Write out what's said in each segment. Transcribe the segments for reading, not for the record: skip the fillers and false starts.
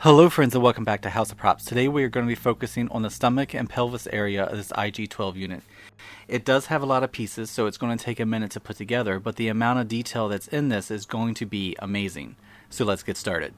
Hello friends and welcome back to House of Props. Today we are going to be focusing on the stomach and pelvis area of this IG-12 unit. It does have a lot of pieces, so it's going to take a minute to put together, but the amount of detail that's in this is going to be amazing. So let's get started.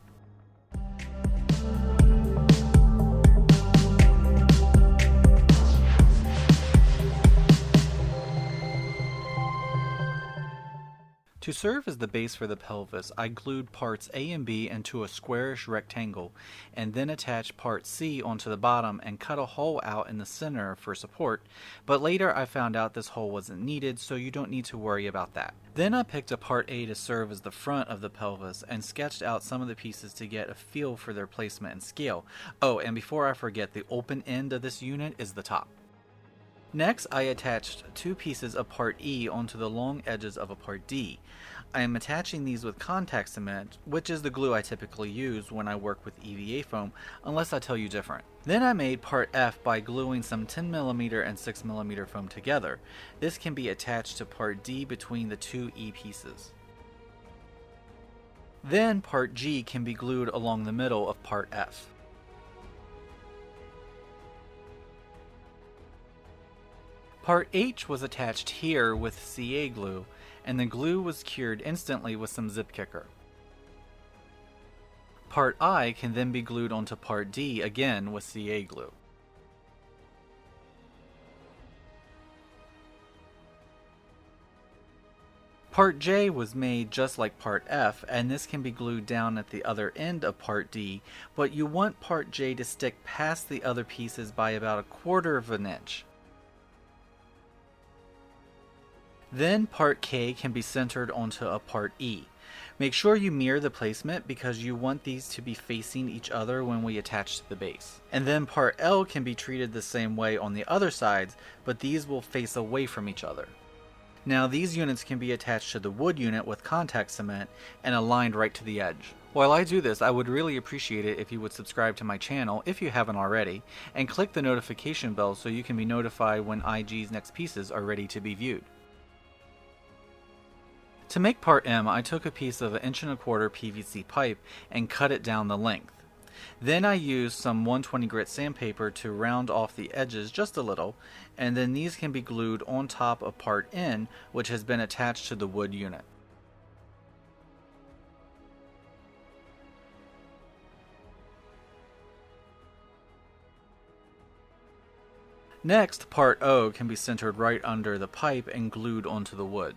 To serve as the base for the pelvis, I glued parts A and B into a squarish rectangle, and then attached part C onto the bottom and cut a hole out in the center for support, but later I found out this hole wasn't needed, so you don't need to worry about that. Then I picked a part A to serve as the front of the pelvis and sketched out some of the pieces to get a feel for their placement and scale. Oh, and before I forget, the open end of this unit is the top. Next, I attached two pieces of part E onto the long edges of a part D. I am attaching these with contact cement, which is the glue I typically use when I work with EVA foam, unless I tell you different. Then I made part F by gluing some 10mm and 6mm foam together. This can be attached to part D between the two E pieces. Then part G can be glued along the middle of part F. Part H was attached here with CA glue, and the glue was cured instantly with some zip kicker. Part I can then be glued onto part D again with CA glue. Part J was made just like part F, and this can be glued down at the other end of part D, but you want part J to stick past the other pieces by about 1/4 of an inch. Then part K can be centered onto a part E. Make sure you mirror the placement because you want these to be facing each other when we attach to the base. And then part L can be treated the same way on the other sides, but these will face away from each other. Now these units can be attached to the wood unit with contact cement and aligned right to the edge. While I do this, I would really appreciate it if you would subscribe to my channel if you haven't already, and click the notification bell so you can be notified when IG's next pieces are ready to be viewed. To make part M, I took a piece of 1¼ inch PVC pipe and cut it down the length. Then I used some 120 grit sandpaper to round off the edges just a little, and then these can be glued on top of part N, which has been attached to the wood unit. Next, part O can be centered right under the pipe and glued onto the wood.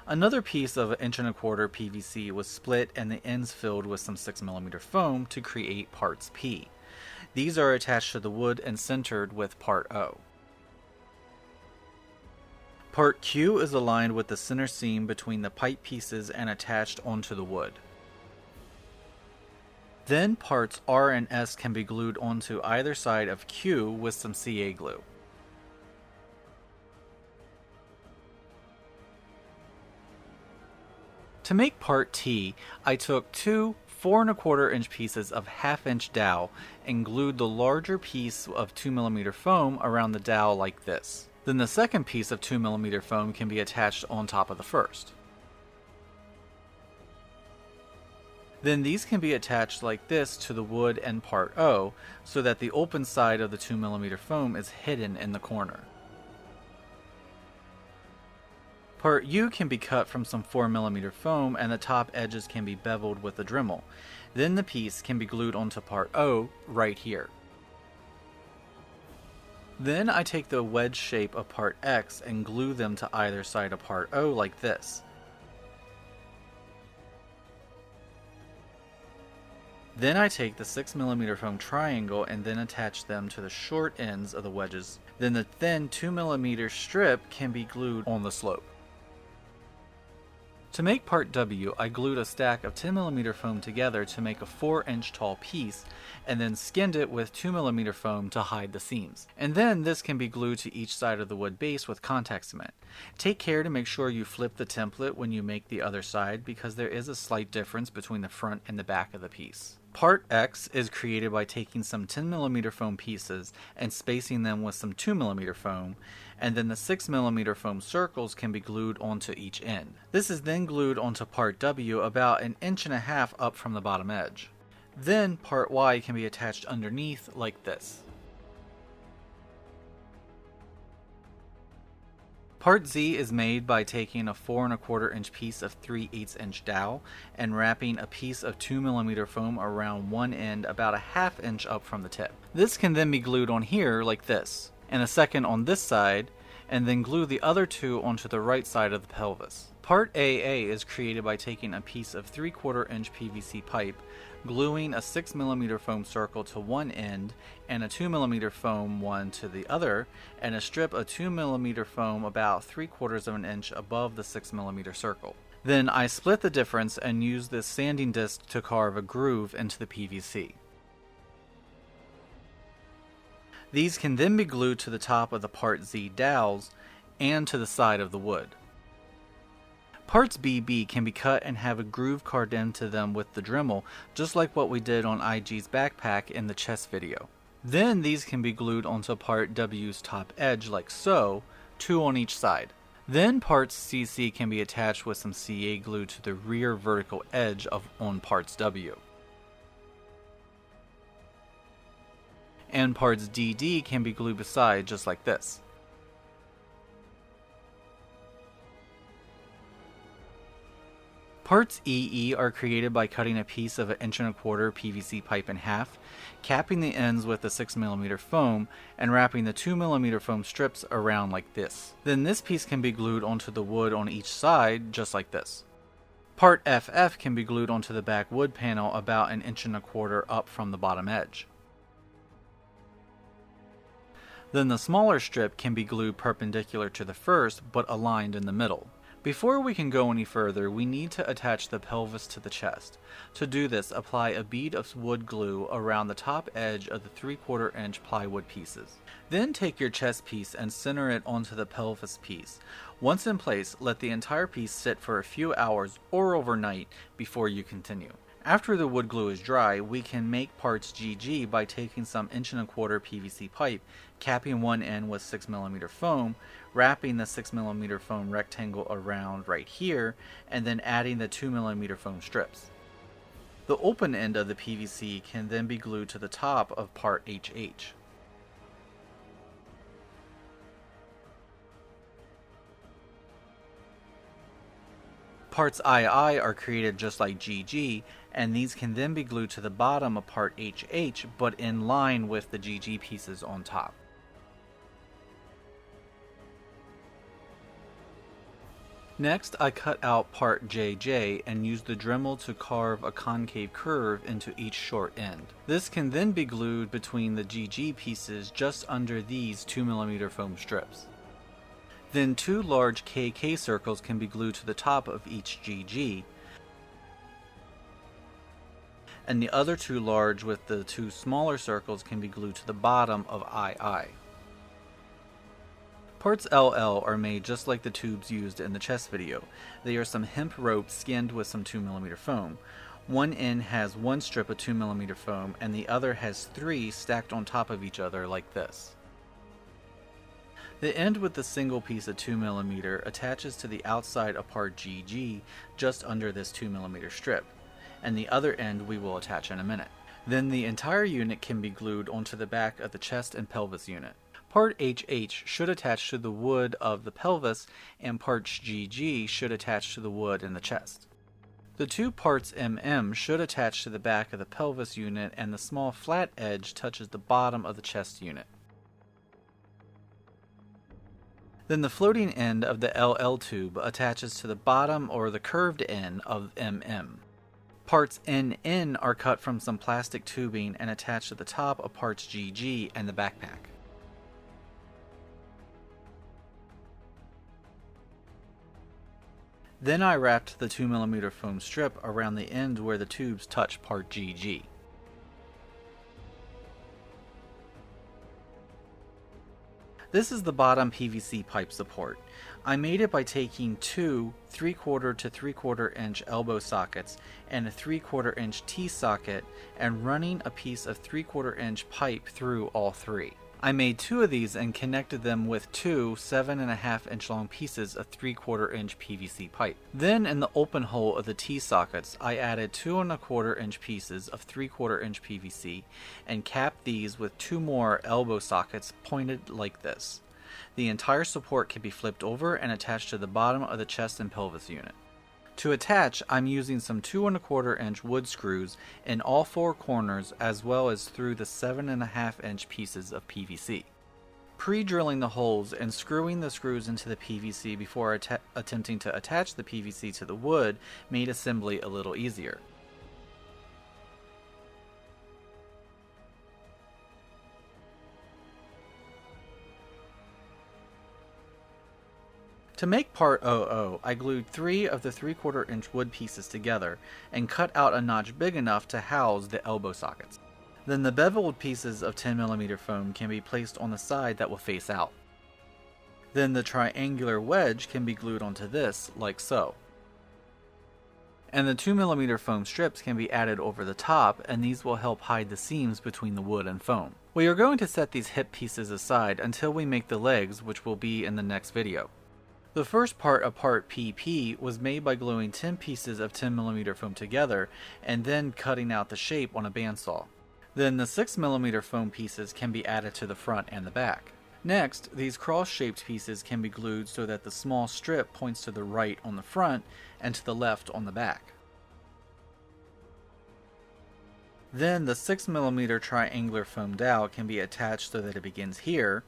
Another piece of 1¼ inch PVC was split and the ends filled with some 6mm foam to create parts P. These are attached to the wood and centered with part O. Part Q is aligned with the center seam between the pipe pieces and attached onto the wood. Then parts R and S can be glued onto either side of Q with some CA glue. To make part T, I took two 4¼ inch pieces of 1/2 inch dowel and glued the larger piece of 2mm foam around the dowel like this. Then the second piece of 2mm foam can be attached on top of the first. Then these can be attached like this to the wood and part O, so that the open side of the 2mm foam is hidden in the corner. Part U can be cut from some 4mm foam and the top edges can be beveled with a Dremel. Then the piece can be glued onto part O right here. Then I take the wedge shape of part X and glue them to either side of part O like this. Then I take the 6mm foam triangle and then attach them to the short ends of the wedges. Then the thin 2mm strip can be glued on the slope. To make part W, I glued a stack of 10mm foam together to make a 4-inch tall piece, and then skinned it with 2mm foam to hide the seams. And then this can be glued to each side of the wood base with contact cement. Take care to make sure you flip the template when you make the other side because there is a slight difference between the front and the back of the piece. Part X is created by taking some 10mm foam pieces and spacing them with some 2mm foam, and then the 6mm foam circles can be glued onto each end. This is then glued onto Part W about 1.5 inches up from the bottom edge. Then Part Y can be attached underneath like this. Part Z is made by taking a 4¼ inch piece of 3/8 inch dowel and wrapping a piece of 2mm foam around one end about 1/2 inch up from the tip. This can then be glued on here like this, and a second on this side, and then glue the other two onto the right side of the pelvis. Part AA is created by taking a piece of 3/4 inch PVC pipe, gluing a 6mm foam circle to one end and a 2mm foam one to the other, and a strip of 2mm foam about 3/4 inch above the 6mm circle. Then I split the difference and use this sanding disc to carve a groove into the PVC. These can then be glued to the top of the Part Z dowels and to the side of the wood. Parts BB can be cut and have a groove carved into them with the Dremel, just like what we did on IG's backpack in the chest video. Then these can be glued onto Part W's top edge like so, 2 on each side. Then Parts CC can be attached with some CA glue to the rear vertical edge on Parts W. And Parts DD can be glued beside just like this. Parts EE are created by cutting a piece of 1¼ inch PVC pipe in half, capping the ends with the 6mm foam, and wrapping the 2mm foam strips around like this. Then this piece can be glued onto the wood on each side, just like this. Part FF can be glued onto the back wood panel about 1¼ inch up from the bottom edge. Then the smaller strip can be glued perpendicular to the first, but aligned in the middle. Before we can go any further, we need to attach the pelvis to the chest. To do this, apply a bead of wood glue around the top edge of the 3/4 inch plywood pieces. Then take your chest piece and center it onto the pelvis piece. Once in place, let the entire piece sit for a few hours or overnight before you continue. After the wood glue is dry, we can make Parts GG by taking some 1¼ inch PVC pipe, capping one end with 6mm foam, wrapping the 6mm foam rectangle around right here, and then adding the 2mm foam strips. The open end of the PVC can then be glued to the top of Part HH. Parts II are created just like GG, and these can then be glued to the bottom of Part HH, but in line with the GG pieces on top. Next, I cut out Part JJ and use the Dremel to carve a concave curve into each short end. This can then be glued between the GG pieces just under these 2mm foam strips. Then 2 large KK circles can be glued to the top of each GG, and the other 2 large with the 2 smaller circles can be glued to the bottom of II. Parts LL are made just like the tubes used in the chest video. They are some hemp rope skinned with some 2mm foam. One end has 1 strip of 2mm foam and the other has 3 stacked on top of each other like this. The end with the single piece of 2mm attaches to the outside of Part GG just under this 2mm strip, and the other end we will attach in a minute. Then the entire unit can be glued onto the back of the chest and pelvis unit. Part HH should attach to the wood of the pelvis, and Parts GG should attach to the wood in the chest. The 2 parts MM should attach to the back of the pelvis unit, and the small flat edge touches the bottom of the chest unit. Then the floating end of the LL tube attaches to the bottom or the curved end of MM. Parts NN are cut from some plastic tubing and attached to the top of Parts GG and the backpack. Then I wrapped the 2mm foam strip around the end where the tubes touch Part GG. This is the bottom PVC pipe support. I made it by taking two 3/4 to 3/4 inch elbow sockets and a 3/4 inch T-socket and running a piece of 3/4 inch pipe through all three. I made two of these and connected them with two 7.5 inch long pieces of 3/4 inch PVC pipe. Then in the open hole of the T-sockets, I added 2.25 inch pieces of 3/4 inch PVC and capped these with two more elbow sockets pointed like this. The entire support can be flipped over and attached to the bottom of the chest and pelvis unit. To attach, I'm using some 2.25 inch wood screws in all four corners as well as through the 7.5 inch pieces of PVC. Pre-drilling the holes and screwing the screws into the PVC before attempting to attach the PVC to the wood made assembly a little easier. To make part 00, I glued 3 of the 3/4 inch wood pieces together and cut out a notch big enough to house the elbow sockets. Then the beveled pieces of 10mm foam can be placed on the side that will face out. Then the triangular wedge can be glued onto this, like so. And the 2mm foam strips can be added over the top, and these will help hide the seams between the wood and foam. We are going to set these hip pieces aside until we make the legs, which will be in the next video. The first part of part PP was made by gluing 10 pieces of 10mm foam together and then cutting out the shape on a bandsaw. Then the 6mm foam pieces can be added to the front and the back. Next, these cross-shaped pieces can be glued so that the small strip points to the right on the front and to the left on the back. Then the 6mm triangular foam dowel can be attached so that it begins here,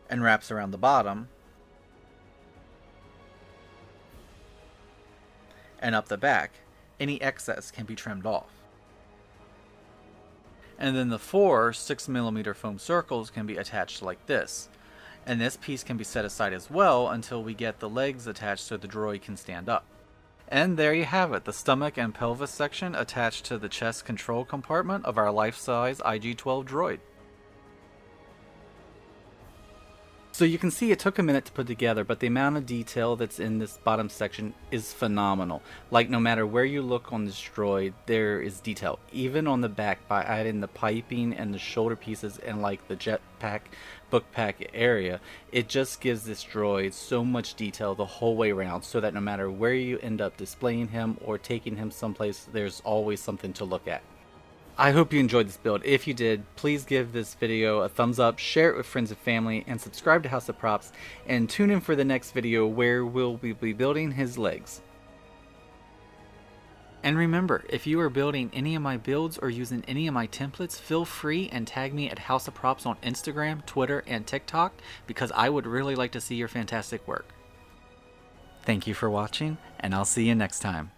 and wraps around the bottom, and up the back. Any excess can be trimmed off. And then the 4 6mm foam circles can be attached like this. And this piece can be set aside as well until we get the legs attached so the droid can stand up. And there you have it, the stomach and pelvis section attached to the chest control compartment of our life-size IG-12 droid. So you can see it took a minute to put together, but the amount of detail that's in this bottom section is phenomenal. Like, no matter where you look on this droid, there is detail. Even on the back, by adding the piping and the shoulder pieces and like the jetpack, bookpack area, it just gives this droid so much detail the whole way around, so that no matter where you end up displaying him or taking him someplace, there's always something to look at. I hope you enjoyed this build. If you did, please give this video a thumbs up, share it with friends and family, and subscribe to House of Props, and tune in for the next video where we'll be building his legs. And remember, if you are building any of my builds or using any of my templates, feel free and tag me at House of Props on Instagram, Twitter, and TikTok, because I would really like to see your fantastic work. Thank you for watching, and I'll see you next time.